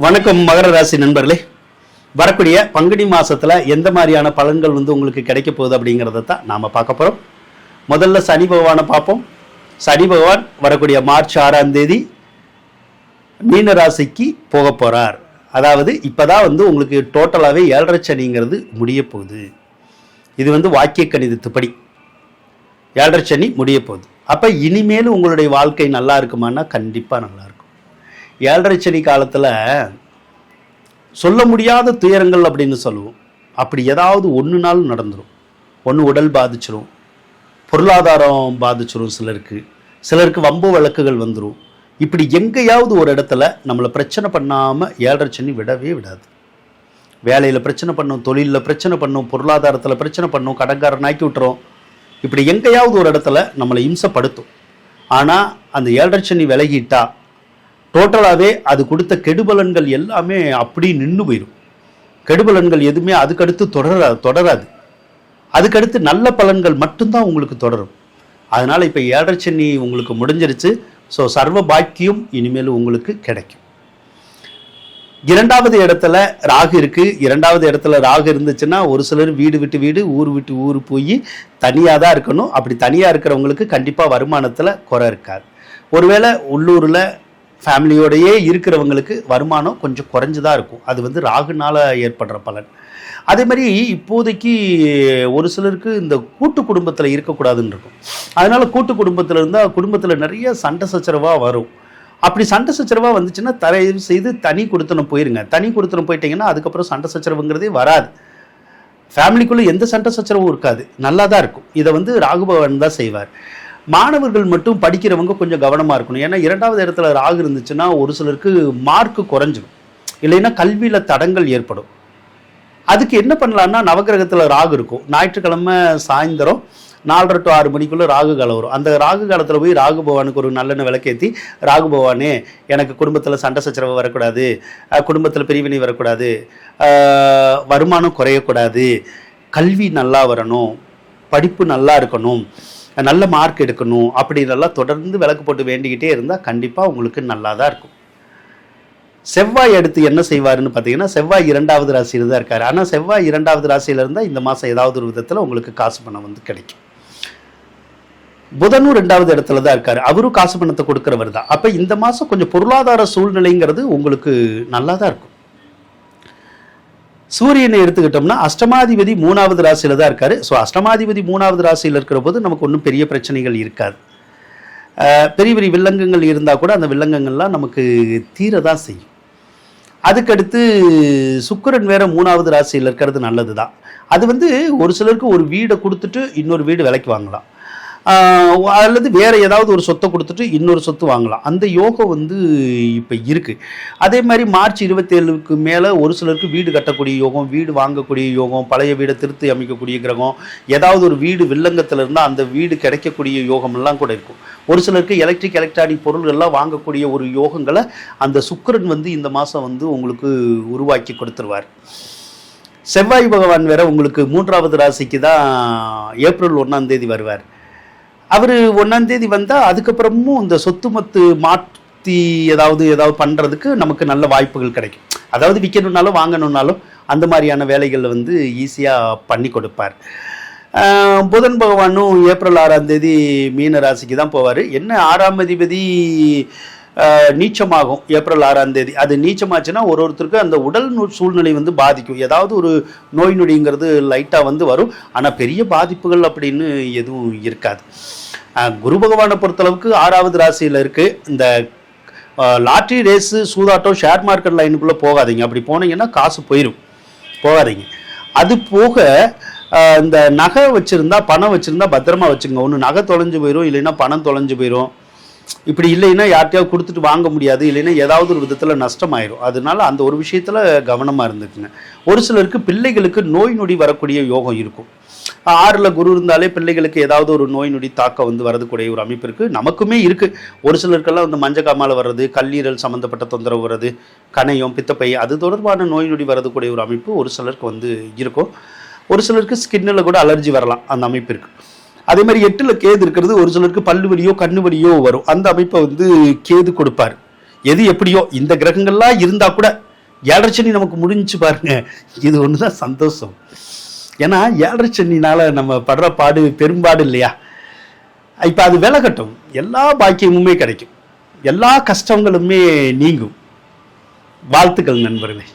வணக்கம் மகர ராசி நண்பர்களே. வரக்கூடிய பங்குனி மாசத்துல எந்த மாதிரியான பலன்கள் உங்களுக்கு கிடைக்க போகுது அப்படிங்கிறத தான் நாம பார்க்க போறோம். முதல்ல சனி பகவானை பார்ப்போம். சனி பகவான் வரக்கூடிய மார்ச் 6ஆம் தேதி மீன ராசிக்கு போக போறார். அதாவது இப்பதான் உங்களுக்கு டோட்டலாவே 7.5 சனிங்கிறது முடிய போகுது. இது வாக்கிய கணிதத்துப்படி 7.5 சனி முடிய போகுது. அப்ப இனிமேல் உங்களுடைய வாழ்க்கை நல்லா இருக்குமான்னா கண்டிப்பா நல்லா இருக்கும். 7.5 சனி காலத்தில் சொல்ல முடியாத துயரங்கள் அப்படின்னு சொல்லுவோம். அப்படி ஏதாவது ஒன்று நாள் நடந்துடும். ஒன்று உடல் பாதிச்சிடும், பொருளாதாரம் பாதிச்சிடும், சிலருக்கு வம்பு வழக்குகள் வந்துடும். இப்படி எங்கேயாவது ஒரு இடத்துல நம்மளை பிரச்சனை பண்ணாமல் 7.5 சனி விடவே விடாது. வேலையில் பிரச்சனை பண்ணும், தொழிலில் பிரச்சனை பண்ணும், பொருளாதாரத்தில் பிரச்சனை பண்ணும், கடன்காரன் ஆக்கி விட்டுரும். இப்படி எங்கேயாவது ஒரு இடத்துல நம்மளை இம்சப்படுத்தும். ஆனால் அந்த 7.5 சனி விலகிட்டா டோட்டலாகவே அது கொடுத்த கெடுபலன்கள் எல்லாமே அப்படி நின்று போயிடும். கெடுபலன்கள் எதுவுமே அதுக்கடுத்து தொடராது. அதுக்கடுத்து நல்ல பலன்கள் மட்டும்தான் உங்களுக்கு தொடரும். அதனால் இப்போ 7.5 சனி உங்களுக்கு முடிஞ்சிருச்சு. ஸோ சர்வ பாக்கியம் இனிமேல் உங்களுக்கு கிடைக்கும். 2வது இடத்துல ராகு இருக்குது. 2வது இடத்துல ராகு இருந்துச்சுன்னா ஒரு சிலர் வீடு விட்டு வீடு, ஊர் விட்டு ஊர் போய் தனியாக தான் இருக்கணும். அப்படி தனியாக இருக்கிறவங்களுக்கு கண்டிப்பாக வருமானத்தில் குறை இருக்காது. ஒருவேளை உள்ளூரில் ஃபேமிலியோடையே இருக்கிறவங்களுக்கு வருமானம் கொஞ்சம் குறைஞ்சுதான் இருக்கும். அது ராகுனால ஏற்படுற பலன். அதே மாதிரி இப்போதைக்கு ஒரு சிலருக்கு இந்த கூட்டு குடும்பத்தில் இருக்கக்கூடாதுன்னு இருக்கும். அதனால கூட்டு குடும்பத்தில் இருந்தால் குடும்பத்தில் நிறைய சண்டை சச்சரவாக வரும். அப்படி சண்டை சச்சரவாக வந்துச்சுன்னா தயவு செய்து தனி கொடுத்தனம் போயிருங்க. தனி கொடுத்தனம் போயிட்டீங்கன்னா அதுக்கப்புறம் சண்டை சச்சரவுங்கிறதே வராது. ஃபேமிலிக்குள்ளே எந்த சண்டை சச்சரவும் இருக்காது, நல்லா தான் இருக்கும். இதை ராகு பகவான் தான் செய்வார். மாணவர்கள் மட்டும் படிக்கிறவங்க கொஞ்சம் கவனமாக இருக்கணும். ஏன்னா 2வது இடத்துல ராகு இருந்துச்சுன்னா ஒரு சிலருக்கு மார்க்கு குறைஞ்சிடும், இல்லைன்னா கல்வியில் தடங்கள் ஏற்படும். அதுக்கு என்ன பண்ணலான்னா, நவகிரகத்தில் ராகு இருக்கும். ஞாயிற்றுக்கிழமை சாயந்தரம் 4:30 to 6 மணிக்குள்ளே ராகு காலம் வரும். அந்த ராகு காலத்தில் போய் ராகு பகவானுக்கு ஒரு நல்லெண்ணெய் விளக்கேற்றி, ராகு பகவானே எனக்கு குடும்பத்தில் சண்டை சச்சரவு வரக்கூடாது, குடும்பத்தில் பிரிவினை வரக்கூடாது, வருமானம் குறையக்கூடாது, கல்வி நல்லா வரணும், படிப்பு நல்லா இருக்கணும், நல்ல மார்க் எடுக்கணும், அப்படின்னெல்லாம் தொடர்ந்து விளக்கு போட்டு வேண்டிக்கிட்டே இருந்தால் கண்டிப்பாக உங்களுக்கு நல்லா தான் இருக்கும். செவ்வாய் அடுத்து என்ன செய்வாருன்னு பார்த்தீங்கன்னா, செவ்வாய் 2வது ராசியில் தான் இருக்கார். ஆனால் செவ்வாய் 2வது ராசியில் இருந்தால் இந்த மாதம் ஏதாவது ஒரு விதத்தில் உங்களுக்கு காசு பணம் கிடைக்கும். புதனும் 2வது இடத்துல தான் இருக்காரு. அவரும் காசு பணத்தை கொடுக்குறவர் தான். அப்போ இந்த மாதம் கொஞ்சம் பொருளாதார சூழ்நிலைங்கிறது உங்களுக்கு நல்லா தான் இருக்கும். சூரியனை எடுத்துக்கிட்டோம்னா அஷ்டமாதிபதி 3வது ராசியில் தான் இருக்காரு. ஸோ அஷ்டமாதிபதி 3வது ராசியில் இருக்கிற போது நமக்கு ஒன்றும் பெரிய பிரச்சனைகள் இருக்காது. பெரிய பெரிய வில்லங்கங்கள் இருந்தால் கூட அந்த வில்லங்கங்கள்லாம் நமக்கு தீர தான் செய்யும். அதுக்கடுத்து சுக்கிரன் வேற 3வது ராசியில் இருக்கிறது நல்லது தான். அது ஒரு சிலருக்கு ஒரு வீடை கொடுத்துட்டு இன்னொரு வீடு விலைக்கு வாங்கலாம், அல்லது வேற ஏதாவது ஒரு சொத்தை கொடுத்துட்டு இன்னொரு சொத்து வாங்கலாம். அந்த யோகம் இப்போ இருக்கு. அதே மாதிரி மார்ச் 27க்கு மேலே ஒரு சிலருக்கு வீடு கட்டக்கூடிய யோகம், வீடு வாங்கக்கூடிய யோகம், பழைய வீடை திருத்தி அமைக்கக்கூடிய கிரகம், ஏதாவது ஒரு வீடு வில்லங்கத்தில் இருந்தால் அந்த வீடு கிடைக்கக்கூடிய யோகம்லாம் கூட இருக்கும். ஒரு சிலருக்கு எலக்ட்ரானிக் பொருள்கள்லாம் வாங்கக்கூடிய ஒரு யோகங்களை அந்த சுக்கிரன் இந்த மாதம் உங்களுக்கு உருவாக்கி கொடுத்துருவார். செவ்வாய் பகவான் வேற உங்களுக்கு 3வது ராசிக்கு தான் ஏப்ரல் 1ஆம் தேதி வருவார். அவர் 1ஆம் தேதி வந்தால் அதுக்கப்புறமும் இந்த சொத்து மத்து மாற்றி ஏதாவது பண்ணுறதுக்கு நமக்கு நல்ல வாய்ப்புகள் கிடைக்கும். அதாவது விற்கணுன்னாலும் வாங்கணுன்னாலும் அந்த மாதிரியான வேலைகளில் ஈஸியாக பண்ணி கொடுப்பார். புதன் பகவானும் ஏப்ரல் 6ஆம் தேதி மீன ராசிக்கு தான் போவார். என்ன 6ஆம் அதிபதி நீச்சமாகும் ஏப்ரல் 6ஆம் தேதி. அது நீச்சமாச்சுன்னா ஒருத்தருக்கு அந்த உடல் சூழ்நிலை பாதிக்கும். ஏதாவது ஒரு நோய் நொடிங்கிறது லைட்டாக வரும். ஆனால் பெரிய பாதிப்புகள் அப்படின்னு எதுவும் இருக்காது. குரு பகவானை பொறுத்தளவுக்கு 6வது ராசியில் இருக்குது. இந்த லாட்ரி ரேஸு, சூதாட்டம், ஷேர் மார்க்கெட் லைனுக்குள்ளே போகாதீங்க. அப்படி போனீங்கன்னா காசு போகாதீங்க. அது போக இந்த நகை வச்சுருந்தா, பணம் வச்சுருந்தா பத்திரமா வச்சுங்க. ஒன்று நகை தொலைஞ்சு போயிடும், இல்லைன்னா பணம் தொலைஞ்சு போயிடும். இப்படி இல்லைன்னா யார்கிட்டயாவது கொடுத்துட்டு வாங்க முடியாது, இல்லைன்னா ஏதாவது ஒரு விதத்தில் நஷ்டமாயிடும். அதனால அந்த ஒரு விஷயத்தில் கவனமாக இருந்துக்குங்க. ஒரு சிலருக்கு பிள்ளைகளுக்கு நோய் நொடி வரக்கூடிய யோகம் இருக்கும். 6ல் குரு இருந்தாலே பிள்ளைகளுக்கு ஏதாவது ஒரு நோய் நொடி தாக்கம் வரதுக்கூடிய ஒரு அமைப்பு இருக்குது. நமக்குமே இருக்குது. ஒரு சிலருக்கெல்லாம் மஞ்சக்காமால் வர்றது, கல்லீரல் சம்மந்தப்பட்ட தொந்தரவு வர்றது, கணையம், பித்தப்பை, அது தொடர்பான நோய் நொடி வரதுக்கூடிய ஒரு அமைப்பு ஒரு சிலருக்கு இருக்கும். ஒரு சிலருக்கு ஸ்கின்னில் கூட அலர்ஜி வரலாம், அந்த அமைப்பு இருக்குது. அதே மாதிரி 8ல் கேது இருக்கிறது ஒரு சிலருக்கு பல்லு வலியோ கண்ணு வலியோ வரும். அந்த அமைப்பை கேது கொடுப்பார். எது எப்படியோ இந்த கிரகங்கள்லாம் இருந்தால் கூட ஏழரை சனி நமக்கு முடிஞ்சு பாருங்க, இது ஒன்று தான் சந்தோஷம். ஏன்னா ஏழரை சனினால நம்ம படுற பாடு பெரும்பாடு இல்லையா. இப்போ அது விலகட்டும், எல்லா பாக்கியமுமே கிடைக்கும், எல்லா கஷ்டங்களுமே நீங்கும். வாழ்த்துக்கள் நண்பர்களே.